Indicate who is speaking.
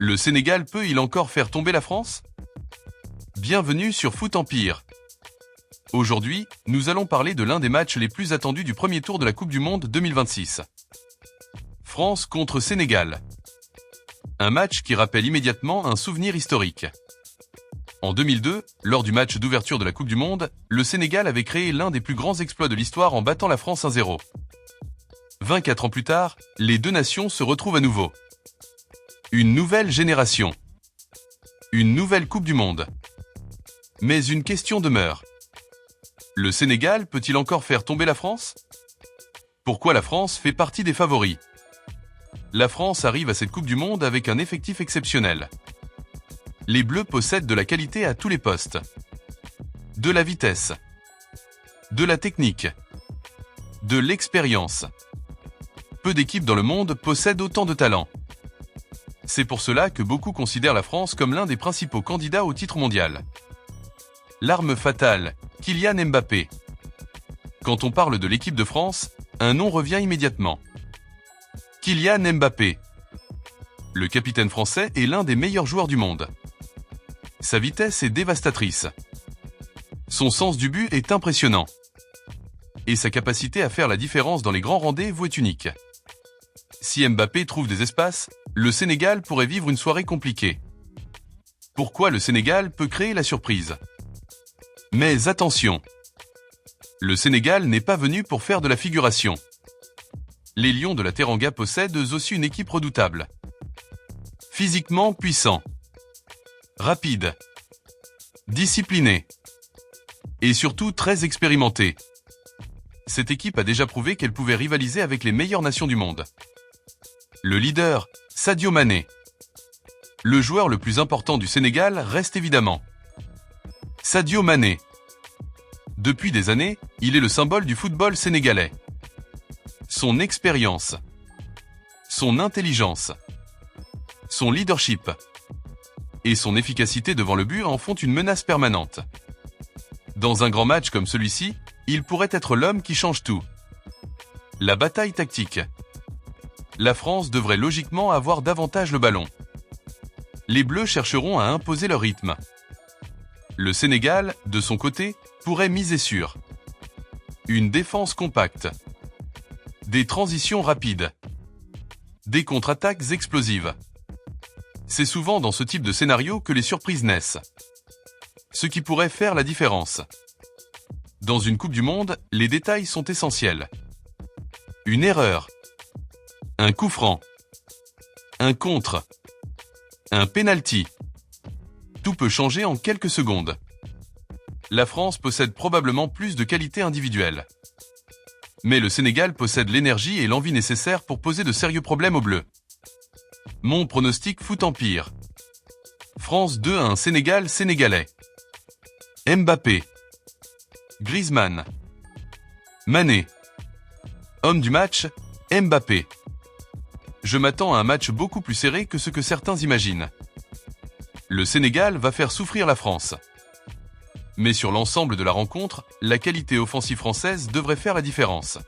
Speaker 1: Le Sénégal peut-il encore faire tomber la France? Bienvenue sur Foot Empire. Aujourd'hui, nous allons parler de l'un des matchs les plus attendus du premier tour de la Coupe du Monde 2026. France contre Sénégal. Un match qui rappelle immédiatement un souvenir historique. En 2002, lors du match d'ouverture de la Coupe du Monde, le Sénégal avait créé l'un des plus grands exploits de l'histoire en battant la France 1-0. 24 ans plus tard, les deux nations se retrouvent à nouveau. Une nouvelle génération. Une nouvelle Coupe du Monde. Mais une question demeure. Le Sénégal peut-il encore faire tomber la France? Pourquoi la France fait partie des favoris? La France arrive à cette Coupe du Monde avec un effectif exceptionnel. Les Bleus possèdent de la qualité à tous les postes. De la vitesse. De la technique. De l'expérience. Peu d'équipes dans le monde possèdent autant de talent. C'est pour cela que beaucoup considèrent la France comme l'un des principaux candidats au titre mondial. L'arme fatale, Kylian Mbappé. Quand on parle de l'équipe de France, un nom revient immédiatement. Kylian Mbappé. Le capitaine français est l'un des meilleurs joueurs du monde. Sa vitesse est dévastatrice. Son sens du but est impressionnant. Et sa capacité à faire la différence dans les grands rendez-vous est unique. Si Mbappé trouve des espaces, le Sénégal pourrait vivre une soirée compliquée. Pourquoi le Sénégal peut créer la surprise? Mais attention! Le Sénégal n'est pas venu pour faire de la figuration. Les Lions de la Teranga possèdent eux aussi une équipe redoutable. Physiquement puissant. Rapide. Discipliné. Et surtout très expérimenté. Cette équipe a déjà prouvé qu'elle pouvait rivaliser avec les meilleures nations du monde. Le leader, Sadio Mané. Le joueur le plus important du Sénégal reste évidemment Sadio Mané. Depuis des années, il est le symbole du football sénégalais. Son expérience, son intelligence, son leadership et son efficacité devant le but en font une menace permanente. Dans un grand match comme celui-ci, il pourrait être l'homme qui change tout. La bataille tactique. La France devrait logiquement avoir davantage le ballon. Les Bleus chercheront à imposer leur rythme. Le Sénégal, de son côté, pourrait miser sur une défense compacte, des transitions rapides, des contre-attaques explosives. C'est souvent dans ce type de scénario que les surprises naissent. Ce qui pourrait faire la différence. Dans une Coupe du Monde, les détails sont essentiels. Une erreur. Un coup franc. Un contre. Un penalty. Tout peut changer en quelques secondes. La France possède probablement plus de qualité individuelle. Mais le Sénégal possède l'énergie et l'envie nécessaires pour poser de sérieux problèmes aux Bleus. Mon pronostic Foot Empire. France 2-1 Sénégal sénégalais. Mbappé. Griezmann. Mané. Homme du match, Mbappé. Je m'attends à un match beaucoup plus serré que ce que certains imaginent. Le Sénégal va faire souffrir la France. Mais sur l'ensemble de la rencontre, la qualité offensive française devrait faire la différence.